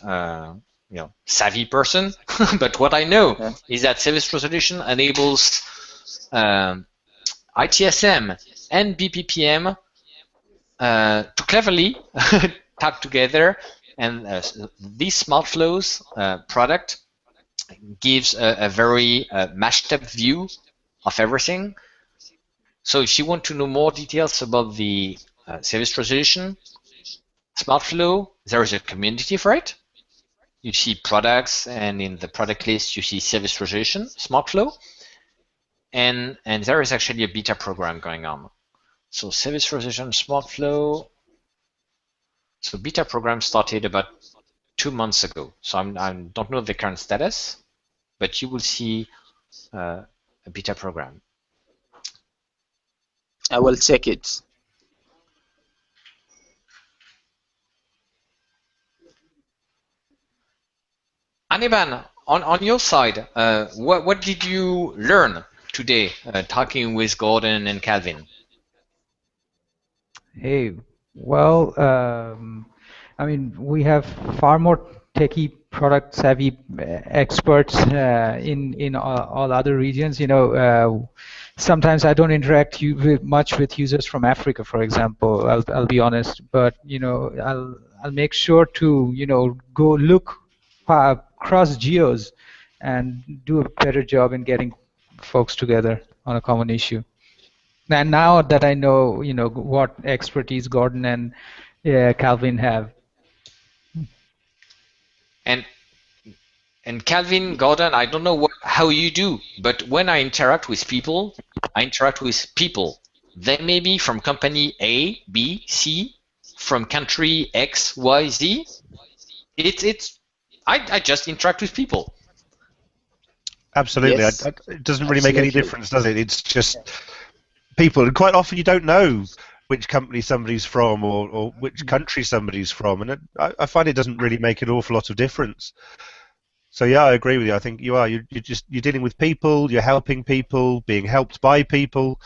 savvy person, but what I know Yeah. is that service resolution enables ITSM and BPPM to cleverly tag together, and this Smart Flows product gives a very mashed up view of everything. So if you want to know more details about the service resolution Smart Flow, there is a community for it. You see products, and in the product list you see service resolution Smart Flow, and there is actually a beta program going on. So service resolution Smart Flow. So beta program started about 2 months ago. So I don't know the current status, but you will see a beta program. I will check it. Aniban, on your side, what did you learn today, talking with Gordon and Calvin? Hey, well, I mean, we have far more techie, product savvy experts in all other regions. You know, sometimes I don't interact much with users from Africa, for example. I'll be honest, but you know, I'll make sure to go look across geos and do a better job in getting folks together on a common issue. And now that I know, what expertise Gordon and Calvin have. And Calvin, Gordon, I don't know how you do, but when I interact with people, I interact with people. They may be from company A, B, C, from country X, Y, Z. I just interact with people. Absolutely. Yes. It doesn't really make any Absolutely. difference, does it? It's just people, and quite often you don't know which company somebody's from or which country somebody's from, and I find it doesn't really make an awful lot of difference. So yeah, I agree with you. I think you are. You're dealing with people. You're helping people, being helped by people.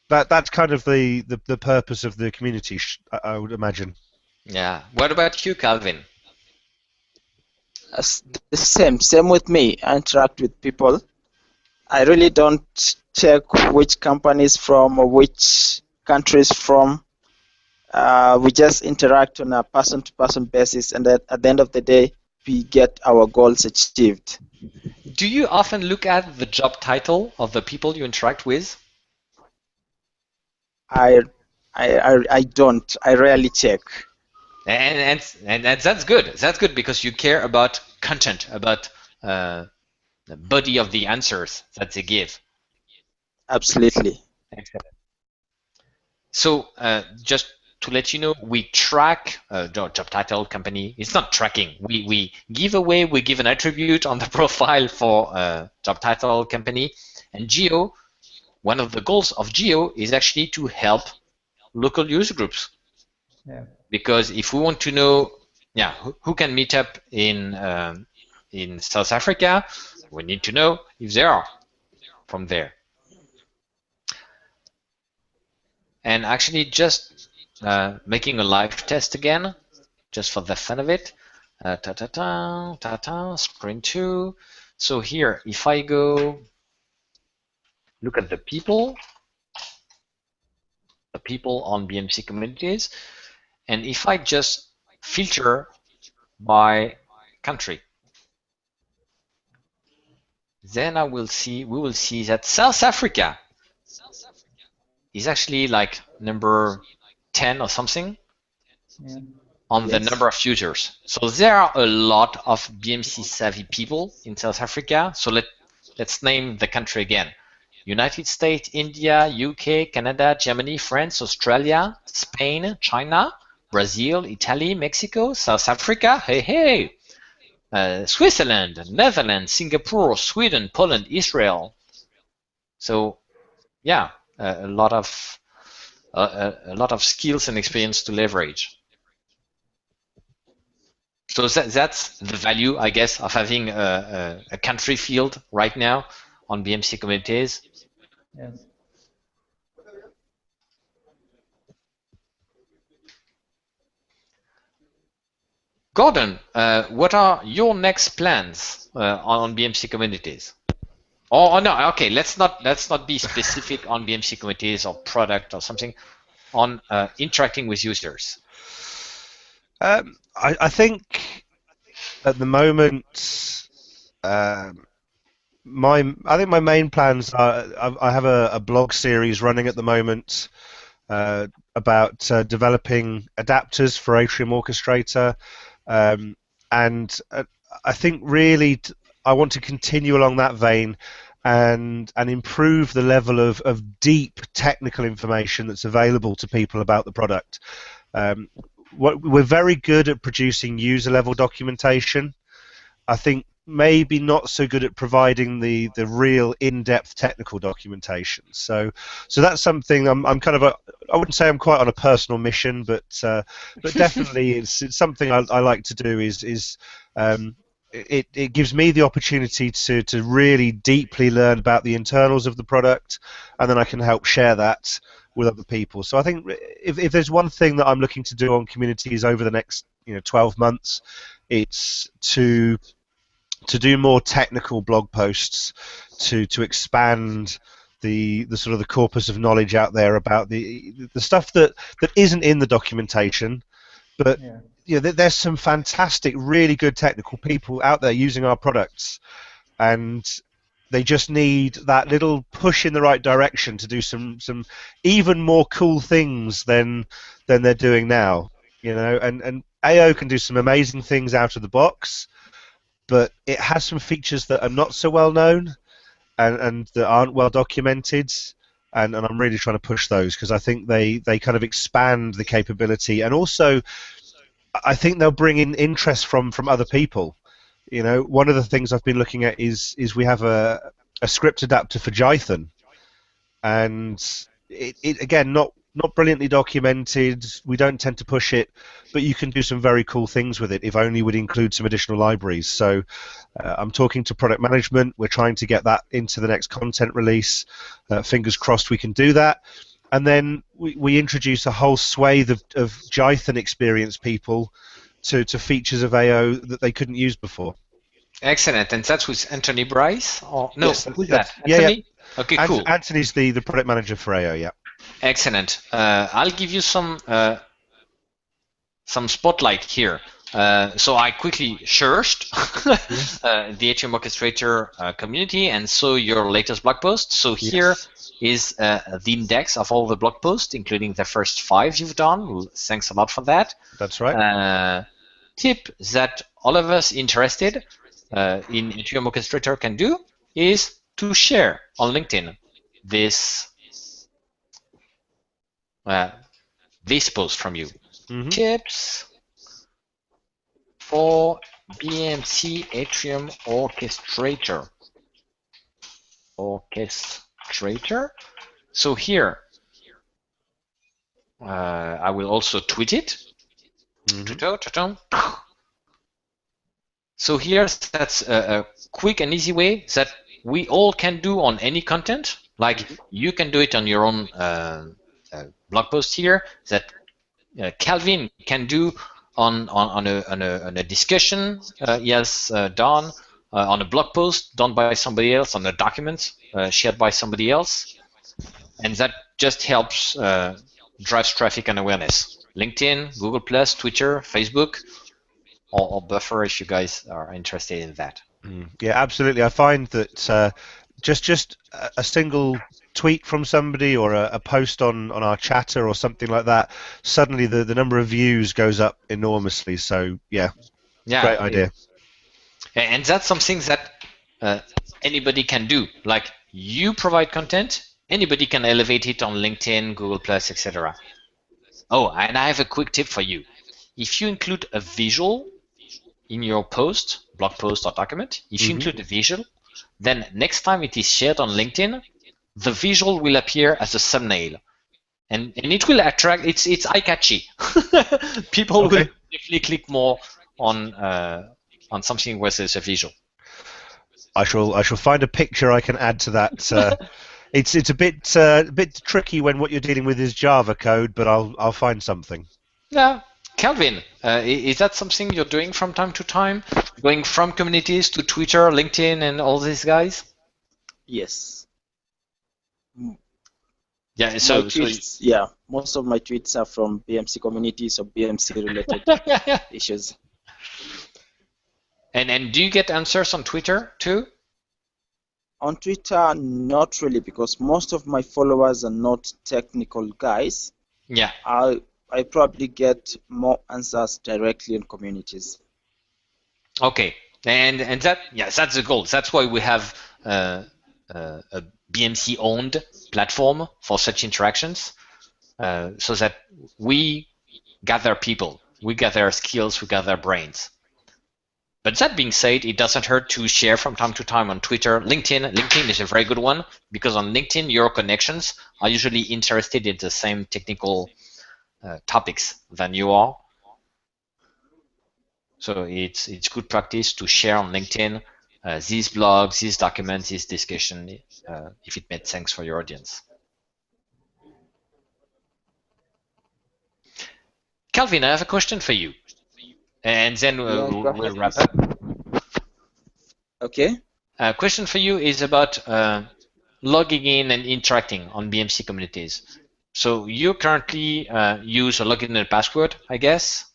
That's kind of the purpose of the community, I would imagine. Yeah. What about you, Calvin? The same with me. I interact with people. I really don't check which companies from or which countries from. We just interact on a person-to-person basis, and at the end of the day, we get our goals achieved. Do you often look at the job title of the people you interact with? I don't. I rarely check. And that's good. That's good because you care about content, about the body of the answers that they give. Absolutely. Excellent. So just to let you know, we track job title, company. It's not tracking. We give away, we give an attribute on the profile for job title, company. And Geo, one of the goals of Geo is actually to help local user groups. Yeah. Because if we want to know, who can meet up in South Africa, we need to know if they are from there. And actually, just making a live test again, just for the fun of it. Sprint 2. So here, if I go look at the people on BMC Communities, and if I just filter by country, then we will see that South Africa is actually like number 10 or something on the number of users. So there are a lot of BMC savvy people in South Africa. So let's name the country again. United States, India, UK, Canada, Germany, France, Australia, Spain, China, Brazil, Italy, Mexico, South Africa, Switzerland, Netherlands, Singapore, Sweden, Poland, Israel. So yeah, a lot of skills and experience to leverage. So that's the value, I guess, of having a country field right now on BMC Communities. Yes. Gordon, what are your next plans on BMC Communities? Oh no, okay. Let's not be specific on BMC Communities or product or something. On interacting with users. I think at the moment, I think my main plans are I have a blog series running at the moment about developing adapters for Atrium Orchestrator, and I think really I want to continue along that vein and improve the level of deep technical information that's available to people about the product. We're very good at producing user level documentation. I think maybe not so good at providing the real in-depth technical documentation. So that's something I'm kind of I wouldn't say I'm quite on a personal mission, but definitely it's something I like to do is it gives me the opportunity to really deeply learn about the internals of the product, and then I can help share that with other people. So I think if there's one thing that I'm looking to do on communities over the next 12 months, it's to do more technical blog posts to expand the sort of the corpus of knowledge out there about the stuff that isn't in the documentation, but there's some fantastic, really good technical people out there using our products, and they just need that little push in the right direction to do some even more cool things than they're doing now. And AO can do some amazing things out of the box, but it has some features that are not so well known and that aren't well documented, and I'm really trying to push those because I think they kind of expand the capability, and also I think they'll bring in interest from other people. One of the things I've been looking at is we have a script adapter for Jython, and it again not brilliantly documented. We don't tend to push it, but you can do some very cool things with it if only we'd include some additional libraries. So I'm talking to product management. We're trying to get that into the next content release. Fingers crossed we can do that. And then we introduce a whole swathe of Jython experienced people to features of AO that they couldn't use before. Excellent. And that's with Anthony Bryce? Or no, yes, who's that? Anthony? Yeah. Okay, cool. Anthony's the product manager for AO, yeah. Excellent. I'll give you some spotlight here. So I quickly searched the Atrium Orchestrator community and saw your latest blog post. So here is the index of all the blog posts, including the first 5 you've done. Thanks a lot for that. That's right. Tip that all of us interested in Atrium Orchestrator can do is to share on LinkedIn this post from you. Tips for BMC Atrium Orchestrator. So here, I will also tweet it. So here, that's a quick and easy way that we all can do on any content. Like you can do it on your own blog post here. That Calvin can do on a discussion he has done, on a blog post done by somebody else, on a document shared by somebody else, and that just helps drives traffic and awareness. LinkedIn, Google+, Twitter, Facebook, or Buffer if you guys are interested in that. Yeah, absolutely. I find that just a single tweet from somebody or a post on our chatter or something like that, suddenly the number of views goes up enormously. So yeah, great idea. And that's something that anybody can do. Like you provide content, anybody can elevate it on LinkedIn, Google+, etc. Oh, and I have a quick tip for you. If you include a visual in your post, blog post or document, if you include a visual, then next time it is shared on LinkedIn, the visual will appear as a thumbnail, and it will attract. It's eye-catchy. People will definitely click more on something where there's a visual. I shall find a picture I can add to that. It's a bit tricky when what you're dealing with is Java code, but I'll find something. Yeah. Calvin, is that something you're doing from time to time? Going from communities to Twitter, LinkedIn, and all these guys? Yes. Yeah. Yeah, most of my tweets are from BMC communities or BMC related issues. And do you get answers on Twitter too? On Twitter, not really, because most of my followers are not technical guys. Yeah. I probably get more answers directly in communities. Okay, and that's the goal. That's why we have a BMC-owned platform for such interactions, so that we gather people, we gather skills, we gather brains. But that being said, it doesn't hurt to share from time to time on Twitter, LinkedIn. LinkedIn is a very good one because on LinkedIn, your connections are usually interested in the same technical topics than you are. So it's good practice to share on LinkedIn these blogs, these documents, this discussion, if it made sense for your audience. Calvin, I have a question for you, and then we'll wrap up. Okay. A question for you is about logging in and interacting on BMC communities. So you currently use a login and password, I guess?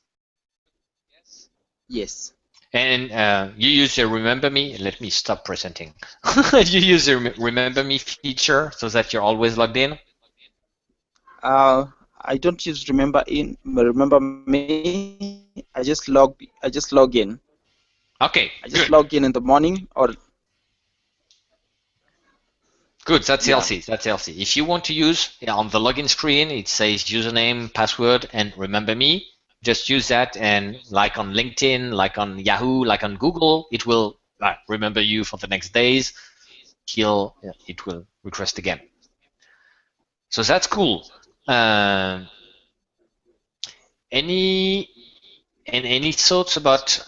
Yes. And you use the Remember Me. Let me stop presenting. You use the Remember Me feature so that you're always logged in? I don't use Remember Me. I just log in. Okay. I just log in the morning or. Good, that's healthy. That's healthy. If you want to use on the login screen, it says username, password, and Remember Me. Just use that, and like on LinkedIn, like on Yahoo, like on Google, it will remember you for the next days. It will request again. So that's cool. Any thoughts about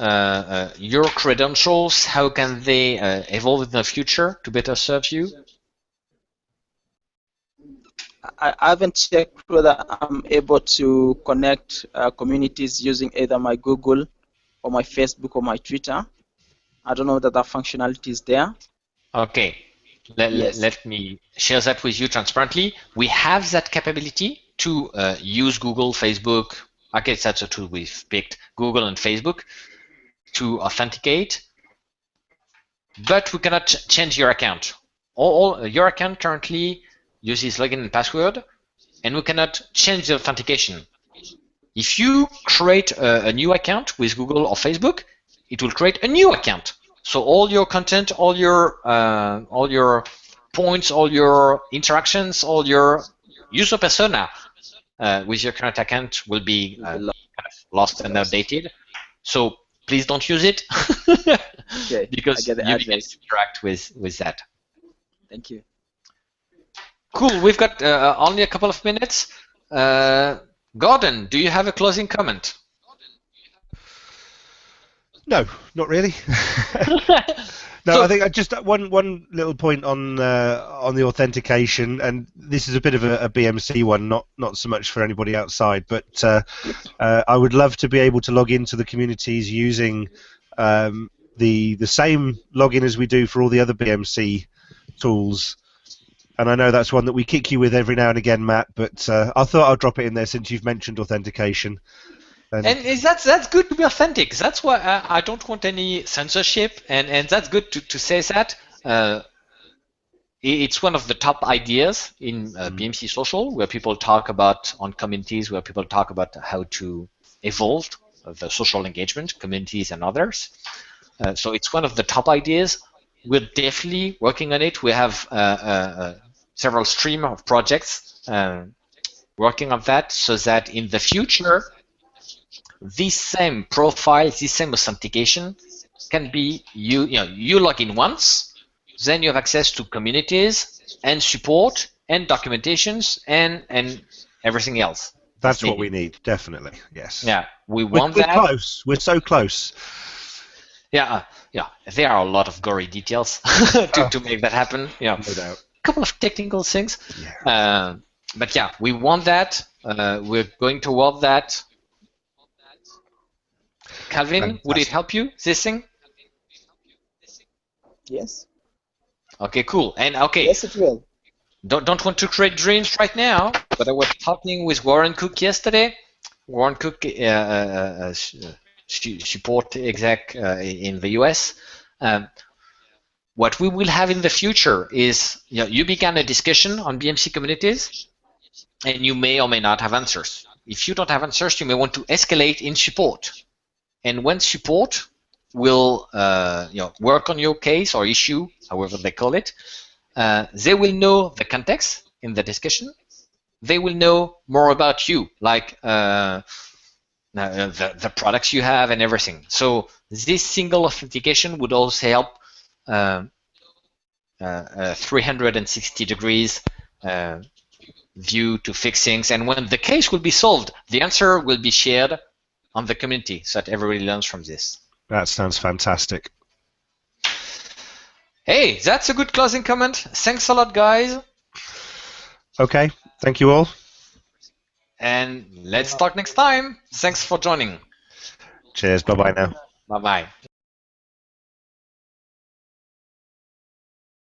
your credentials? How can they evolve in the future to better serve you? I haven't checked whether I'm able to connect communities using either my Google or my Facebook or my Twitter. I don't know that functionality is there. Okay, let me share that with you transparently. We have that capability to use Google, Facebook. Okay, that's a tool we've picked, Google and Facebook, to authenticate, but we cannot change your account. Your account currently uses login and password, and we cannot change the authentication. If you create a new account with Google or Facebook, it will create a new account. So all your content, all your points, all your interactions, all your user persona with your current account will be kind of lost and outdated. So please don't use it because you can interact with that. Thank you. Cool. We've got only a couple of minutes. Gordon, do you have a closing comment? No, not really. No, so, I think just one little point on the authentication, and this is a bit of a BMC one, not so much for anybody outside, but I would love to be able to log into the communities using the same login as we do for all the other BMC tools. And I know that's one that we kick you with every now and again, Matt, but I thought I'll drop it in there since you've mentioned authentication. And that's good to be authentic. That's why I don't want any censorship, and that's good to say that. It's one of the top ideas in BMC Social, where people talk about on communities, where people talk about how to evolve the social engagement, communities and others. So it's one of the top ideas. We're definitely working on it. We have several stream of projects working on that, so that in the future, this same profile, this same authentication can be you log in once, then you have access to communities and support and documentations and everything else. That's what we need, definitely. Yes. Yeah, we're that. We're close. We're so close. Yeah, there are a lot of gory details to make that happen. Yeah, no doubt. A couple of technical things. Yeah. But yeah, we want that. We're going toward that. Calvin, fantastic. Would it help you, this thing? Yes. Okay, cool. And okay. Yes, it will. Don't want to create dreams right now, but I was talking with Warren Cook yesterday. Warren Cook, support exec in the US. What we will have in the future is, you began a discussion on BMC communities, and you may or may not have answers. If you don't have answers, you may want to escalate in support. And when support will work on your case or issue, however they call it, they will know the context in the discussion. They will know more about you, like the products you have and everything. So this single authentication would also help 360 degrees view to fix things. And when the case will be solved, the answer will be shared on the community so that everybody learns from this. That sounds fantastic. Hey, that's a good closing comment. Thanks a lot, guys. Okay, thank you all. And let's talk next time. Thanks for joining. Cheers. Bye-bye now. Bye-bye.